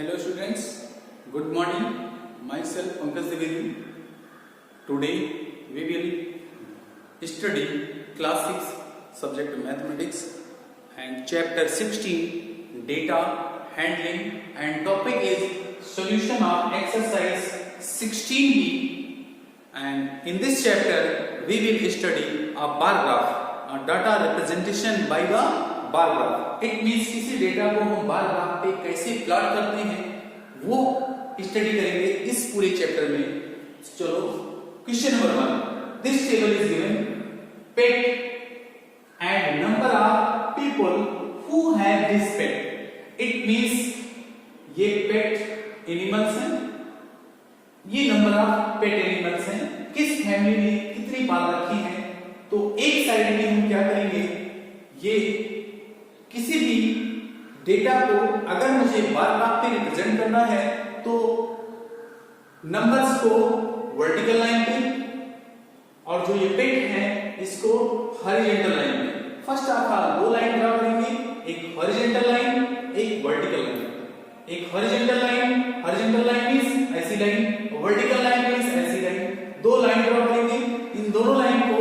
Hello students, good morning. Myself Pankaj Dwivedi. Today we will study class 6 subject mathematics and chapter 16 data handling, and topic is solution of exercise 16b, and in this chapter we will study a bar graph, a data representation by the bar graph. It means किसी data को हम बार graph पे कैसे plot करते हैं वो study करेंगे इस पूरे चैप्टर में. चलो question number 1. This table is given pet and number of people who have this pet. It means ये पेट एनिमल्स हैं, ये नंबर ऑफ पेट एनिमल्स हैं, किस फैमिली ने कितनी पाल रखी है. तो एक साइड में हम क्या करेंगे, ये किसी भी डेटा को अगर मुझे बार ग्राफ पे रिप्रेजेंट करना है तो नंबर्स को वर्टिकल लाइन पे और जो ये पेट है इसको हॉरिजॉन्टल लाइन पे. फर्स्ट ऑफ ऑल दो लाइन ड्रा करेंगे, एक हॉरिजॉन्टल लाइन एक वर्टिकल लाइन. एक हॉरिजॉन्टल लाइन मींस ऐसी लाइन, वर्टिकल लाइन मींस ऐसी लाइन. दो लाइन ड्रा करेंगे, इन दोनों लाइन को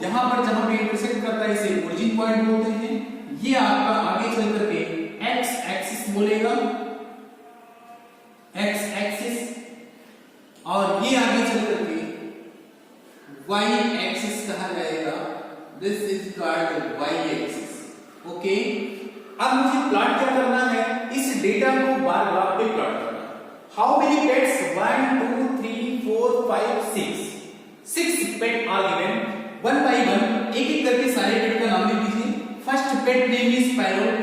यहां पर जहां पे इंटरसेक्ट करता है इसे ओरिजिन पॉइंट बोलते हैं. ये आपका आगे चल करके एक्स एक्सिस बोलेगा, एक्स एक्सिस, और ये आगे चल करके वाई एक्सिस कहा जाएगा. This is called Y axis. Okay, अब मुझे प्लॉट क्या करना है, इस डेटा को बार ग्राफ पे प्लॉट करना. How many pets? 1 2 3 4 5 6 pet are given. One by one एक एक करके सारे पेट का नाम लिख दीजिए. First pet name is parrot.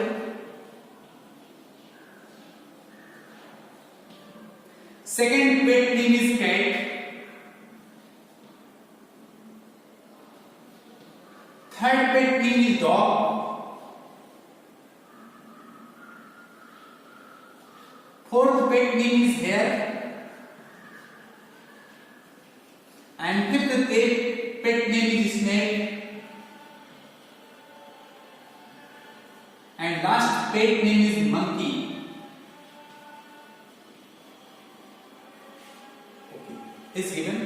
Second pet name is cat. Third pet name is dog. Fourth pet name is hare. And fifth pet name is snake. And last pet name is monkey. Okay, is given.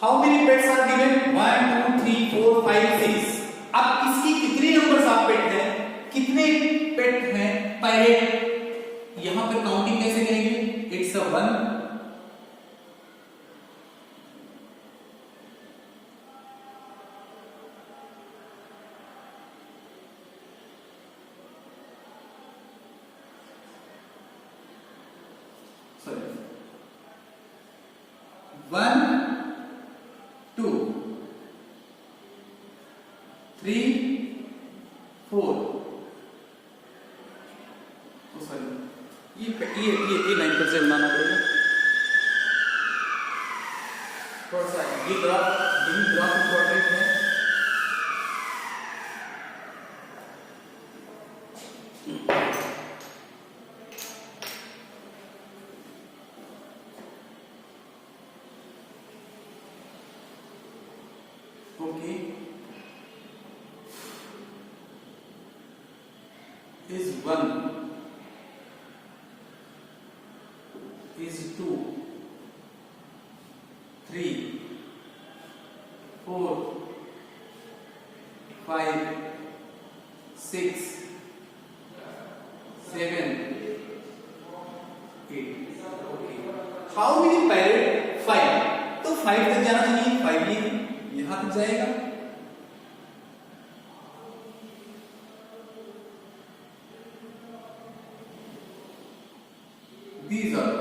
How many pets are given? 1 2 3 4 5 6. अब इसकी कितने numbers of पेट है, कितने पेट हैं parrot, यहां पर counting कैसे करेंगे. It's a 1 1 2 3 4. ये लाइन पर से बनाना पड़ेगा थोड़ा सा. ये ग्राफ इंपॉर्टेंट है. Okay, is 1, is 2, 3, 4, 5, 6, 7, 8. Okay, how many parrot? 5. तो 5 तक जाना चाहिए, 5 ये यहां तक जाएगा. These are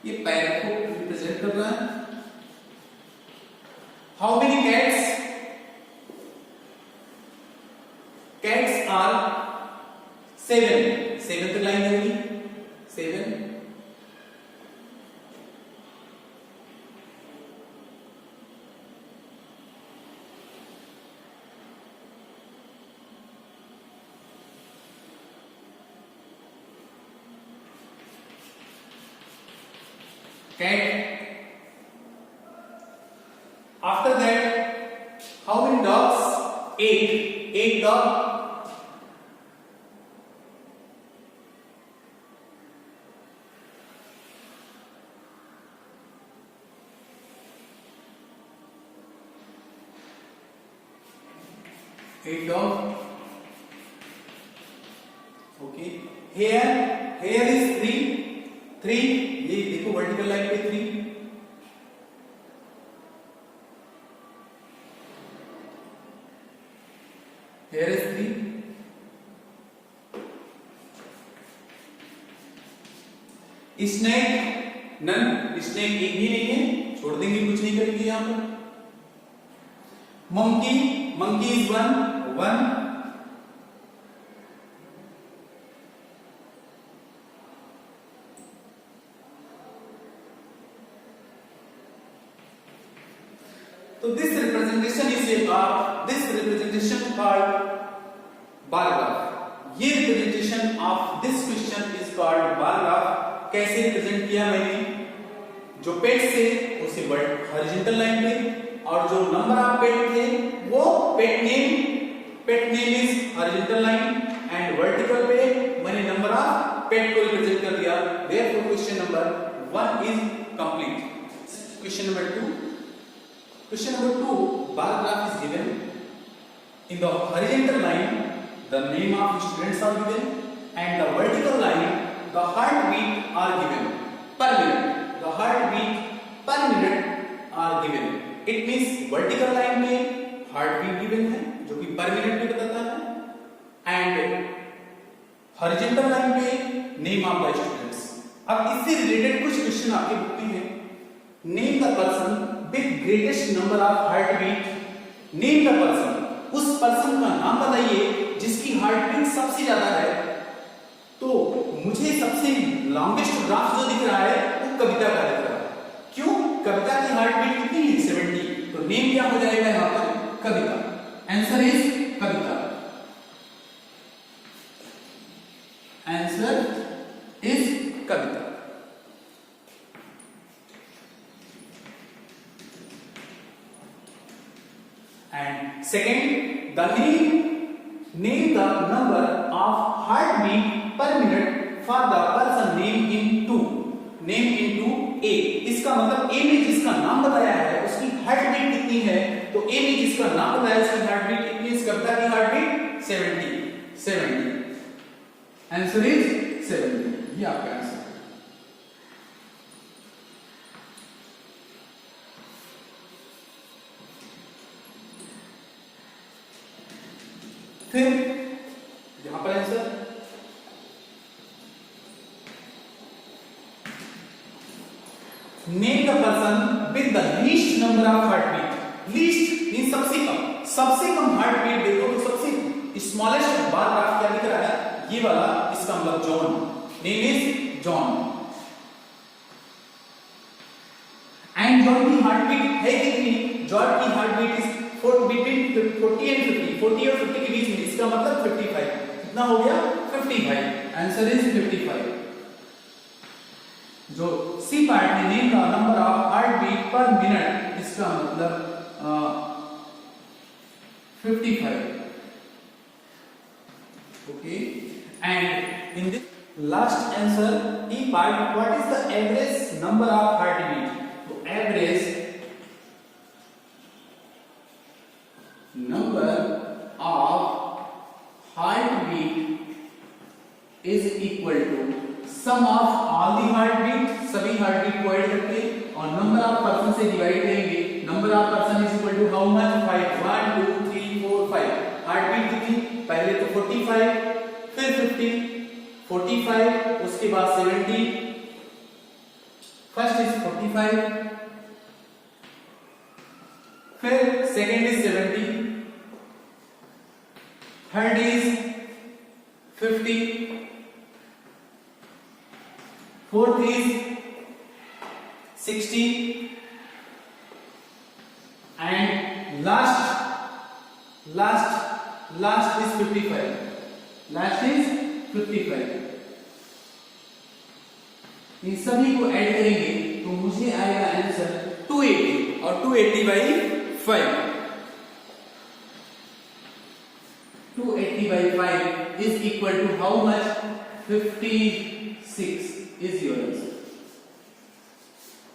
ये पैरेट को रिप्रेजेंट कर रहा है. How many cats? Cats are 7. 7 तक लाइन होगी. 7. Cat. After that, how many dogs? 8. 8 dogs. 8 of okay here is 3 ये देखो वर्टिकल लाइन पे 3 here is 3 snake none snake एक भी नहीं है छोड़ देंगे कुछ नहीं करेंगे यहां पर मंकी मंकी इज 1 तो this representation called bar graph ये representation of this question is called bar graph कैसे रिप्रेजेंट किया मैंने जो पेट से उसे हॉरिजॉन्टल लाइन पे और जो नंबर ऑफ पेट थे वो pet name is horizontal line and vertical पे मैंने नंबर ऑफ पेट को रिप्रेजेंट कर दिया therefore question number 1 is complete question number 2 bar graph is given in the horizontal line the name of students are given and the vertical line the heartbeat are given per minute the heartbeat per minute are given it means vertical line में heartbeat given है जो कि per minute में बताता है and horizontal line पे name of the students अब इससे रिलेटेड कुछ क्वेश्चन आपके बुक में है name the person with greatest number of heartbeat name the person उस पर्सन का नाम बताइए जिसकी हार्टबीट सबसे ज्यादा है तो मुझे सबसे लॉन्गेस्ट ग्राफ जो दिख रहा है वो कविता का दिख रहा है क्यों कविता की हार्टबीट कितनी है 70 तो नेम क्या हो जाएगा यहां पर Kavita answer is Kavita answer is Kavita and second the name the number of heartbeat per minute for the person name into a इसका मतलब a में जिसका नाम बताया है उसकी हार्टबीट कितनी है तो a में जिसका नाम बताया उसकी हार्टबीट कितनी है कविता की हार्टबीट 70 आंसर इज 70 ये आपका आंसर फिर यहां पर answer name the person with the least number of heartbeat least means सबसे कम हार्टबीट देखो तो सबसे स्मॉलेस्ट बार ग्राफ क्या दिख रहा है ये वाला इसका मतलब John name is John and John की हार्टबीट है कितनी जॉन की हार्टबीट इज between 40 and 50 40 और 50 के बीच में इसका मतलब 55 कितना हो गया 55 आंसर इज 55 जो सी पार्ट में नेम का नंबर ऑफ हार्टबीट पर मिनट इसका मतलब 55 okay and in this last answer E part what is the average number of heartbeat तो average number of heartbeat is equal to sum of all the heartbeat सभी heartbeat को add करके और number of person से divide करेंगे number of person is equal to how much 5 1 2 3 4 5 heartbeat कितनी पहले तो 45 फिर 50 45 उसके बाद 70 फर्स्ट इज 45 फिर second is 70 third is 50 fourth is 60 and last is 55 इन सभी को ऐड करेंगे तो मुझे आएगा आंसर 280 और 280/5 280/5 is equal to how much 56 is your answer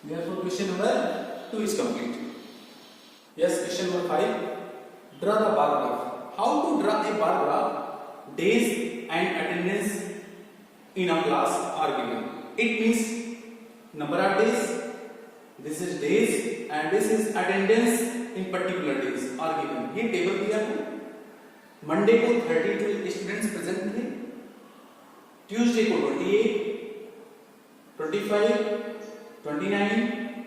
therefore question number 2 is complete yes question number 5 draw the bar graph How to draw a bar graph? Days and attendance in a class are given. It means number of days. This is days and this is attendance in particular days are given. ये table दिया है. Monday को 32 students present थे, Tuesday को 28, 25, 29,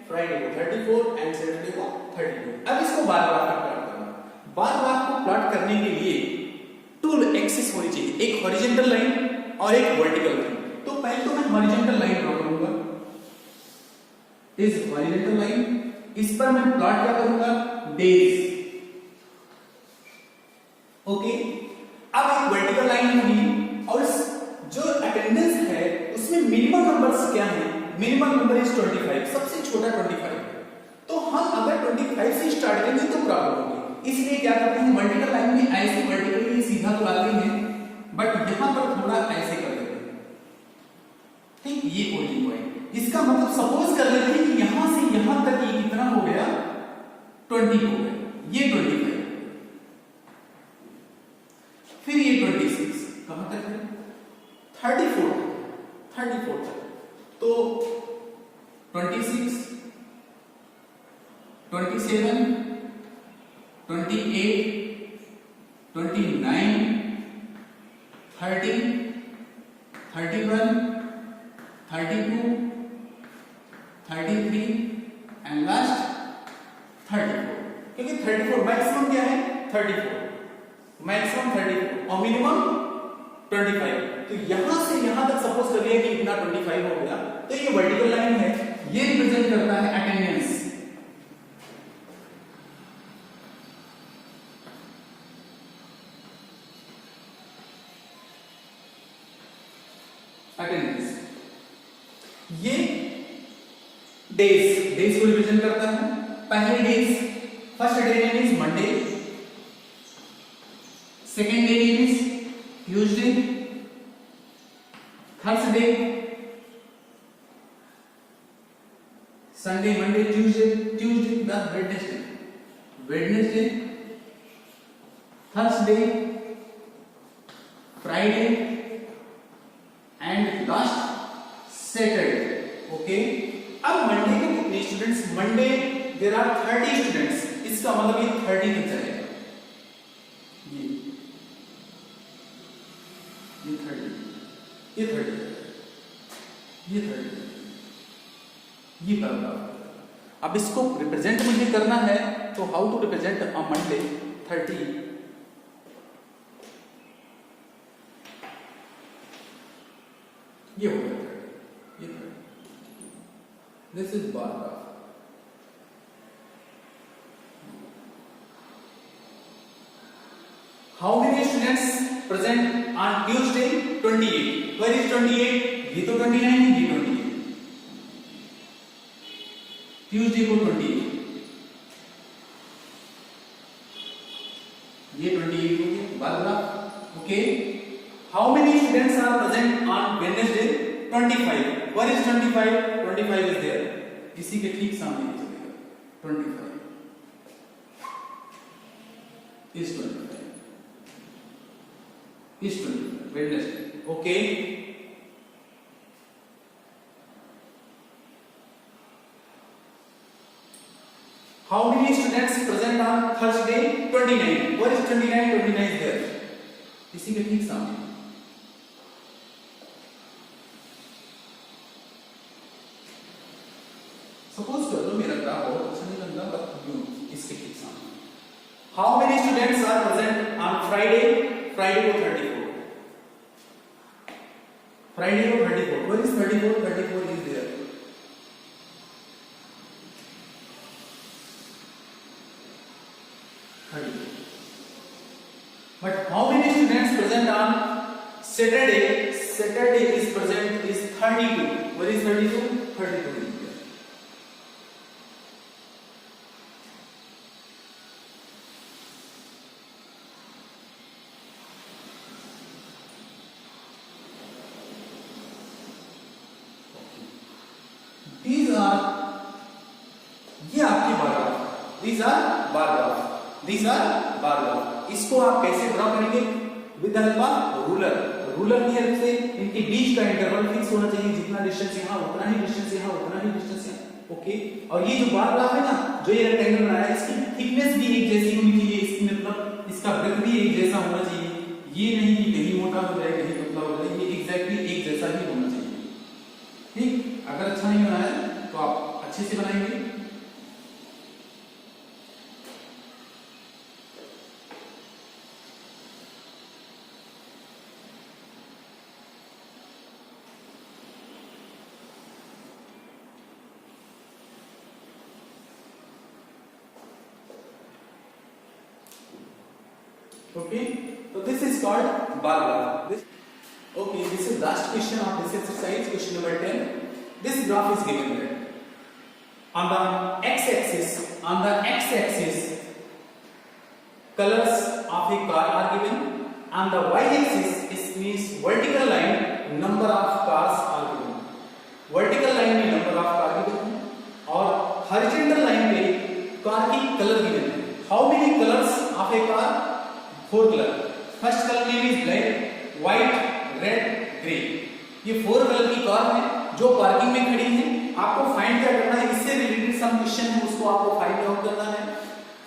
Friday को 34 and Saturday को 32. अब इसको बार बार प्लॉट करना. बार बार को प्लॉट करने के लिए टू एक्सिस होनी चाहिए, एक हॉरिजॉन्टल लाइन और एक वर्टिकल लाइन. तो पहले तो मैं हॉरिजॉन्टल लाइन ड्रॉ करूंगा. इस हॉरिजॉन्टल लाइन, इस पर मैं प्लॉट क्या करूंगा? डेज. ओके. अब एक वर्टिकल लाइन होगी और जो अटेंडेंस है उसमें मिनिमम नंबर्स क्या है? मिनिमम नंबर इज 25, सबसे छोटा 25. तो हम अगर 25 से स्टार्ट करेंगे तो प्रॉब्लम होगी. इसलिए क्या करते हैं, वर्टिकल लाइन में ऐसे वर्टिकली सीधा तो आते हैं, बट यहां पर थोड़ा ऐसे कर देते हैं. ठीक, ये ओरिजिन पॉइंट. इसका मतलब सपोज कर लेते हैं कि यहां से यहां तक ये कितना हो गया? 20 हो गया. ये 25, फिर ये 26, कहां तक है? 34 तक. तो 26, 27, 28, 29, 30, 31, 32, 33 एंड लास्ट 34. क्योंकि 34 मैक्सिमम क्या है? 34. मैक्सिमम 34 और मिनिमम 25. तो यहां से यहां तक सपोज कर लिया कि इतना 25 हो गया. तो ये वर्टिकल लाइन है, ये रिप्रेजेंट करता है अटेंडेंस. अटेंडेंस. ये डेज को रिप्रेजेंट करता है. पहले days, first day name is Monday, second day name is Tuesday, Thursday, Sunday, Monday, Tuesday, Wednesday, Thursday, Friday and last Saturday. Okay. अब मंडे के कितने students? Monday there are 30 students. इसका मतलब ये 30 तक चलेगा. ये 30, ये 30, ये 30, ये पैराग्राफ. अब इसको रिप्रेजेंट मुझे करना है, तो how to represent a Monday 30? ये हो गया 30, ये 30. This is bar graph. How many students present on Tuesday? 28. Where is 28? ये तो 29 है, ये 28. ट्यूसडे को 28, ये 28 हो गया bar graph. Okay. How many students are present on Wednesday? 25. Where is 25? 25 is there. इसी के ठीक सामने चलेगा. 25 is 25. Is 25. Wednesday. Okay. How many students present on Thursday? 29. Where is 29? 29 is there. इसी के ठीक सामने. सपोज कर लो मेरा ग्राफ और कुछ नहीं बनता, बट इसके ठीक सामने. How many students are present on Friday? Friday को 34. Friday को 34. Where is 34? 34 is there. But how many students present on Saturday? Saturday is present is 32. Where is 32? 32 is there. These are, ये आपके bar graph. These are bar graph. These are bar graph. इसको आप कैसे draw करेंगे? With the help of ruler. Ruler की help से इनके बीच का इंटरवल फिक्स होना चाहिए, जितना डिस्टेंस यहाँ उतना ही डिस्टेंस यहाँ उतना ही डिस्टेंस यहाँ। ओके, और ये जो बार ग्राफ है ना, जो ये रेक्टेंगल बनाया है, इसकी थिकनेस भी एक जैसी होनी चाहिए, इसकी मतलब इसका ब्रेथ भी एक जैसा होना चाहिए। ये नहीं कि कहीं मोटा हो जाए कहीं पतला हो जाए, ये एग्जैक्टली एक जैसा ही होना चाहिए। ठीक, अगर अच्छा नहीं बनाया तो आप अच्छे से बनाएंगे। Okay, so this is called bar graph. Okay, this is last question of this exercise, question number 10. This graph is given there. On the x-axis, colors of a car are given. On the y-axis, it means vertical line, number of cars are given. Vertical line में number of car given है, और horizontal line पे car की color given है. How many colors of a car? 4 colour. First colour name is black, white, red, grey. ये 4 colour की car है जो पार्किंग में खड़ी है। आपको फाइंड क्या करना है, इससे रिलेटेड सम क्वेश्चन है, उसको आपको फाइंड आउट करना है।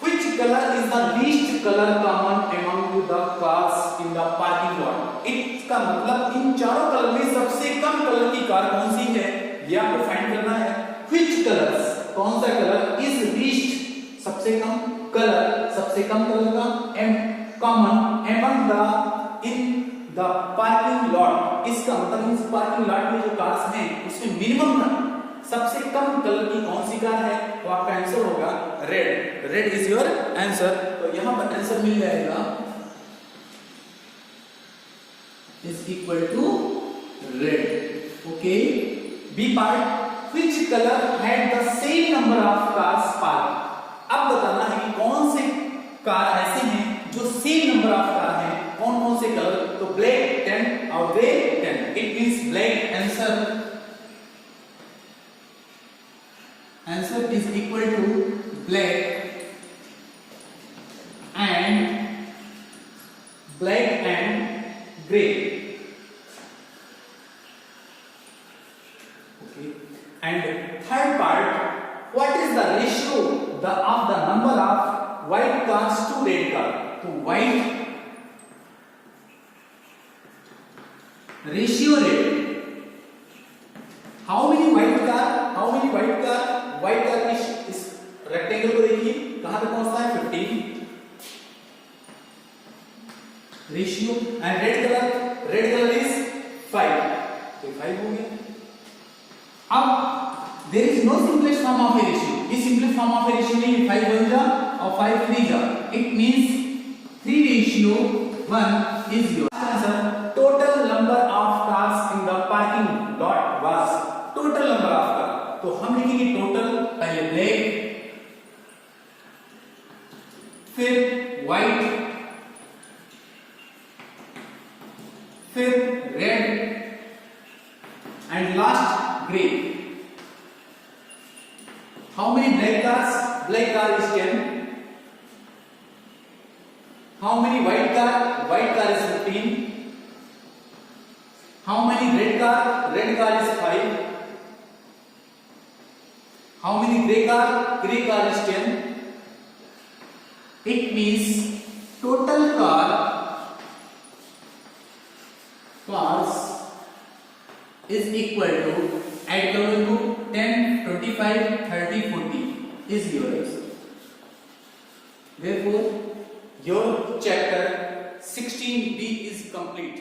Which colour is the least colour common among the cars in the parking lot? इसका मतलब इन चारों कलर में सबसे कम कलर की कार कौन सी है, ये आपको फाइंड करना है। व्हिच कलर्स, कौन सा कलर इज लीस्ट, सबसे कम कलर, सबसे कम कलर का common among the in the parking lot। इसका मतलब इस पार्किंग लॉट में जो कार्स हैं उसमें मिनिमम सबसे कम कलर की कौन सी कार है, तो आपका आंसर होगा रेड। Red is your answer. तो यहां पर आंसर मिल जाएगा is equal to red. Okay, B part, which colour had the same number of cars park. अब बताना है कि कौन से कार ऐसे हैं जो सेम नंबर ऑफ कार है, कौन कौन से कलर, तो ब्लैक 10 और grey 10। It means black answer is equal to black and grey. Okay, and third part, what is the ratio of the number of white cars to red car? तो white ratio red, how many white car white car इस rectangle को देखिए कहां तक पहुंचता है, 15 ratio, and red colour is 5, तो 5 हो गया। अब there is no simplest form of a ratio, ये simplest form of a ratio नहीं है, 5 1 जा और 5 3 जा, it means 3:1 is your answer. Total number of cars in the parking lot was, total number of car, तो हम लिखेंगे total, पहले ब्लैक, फिर व्हाइट, फिर red and last grey. How many black cars? Black car is 10. How many white car? White car is 15. How many red car? Red car is 5. How many gray car? Gray car is 10. It means total cars is equal to, add करो इनको, 10, 25, 30, 40 is your answer. Therefore, your chapter 16B is complete.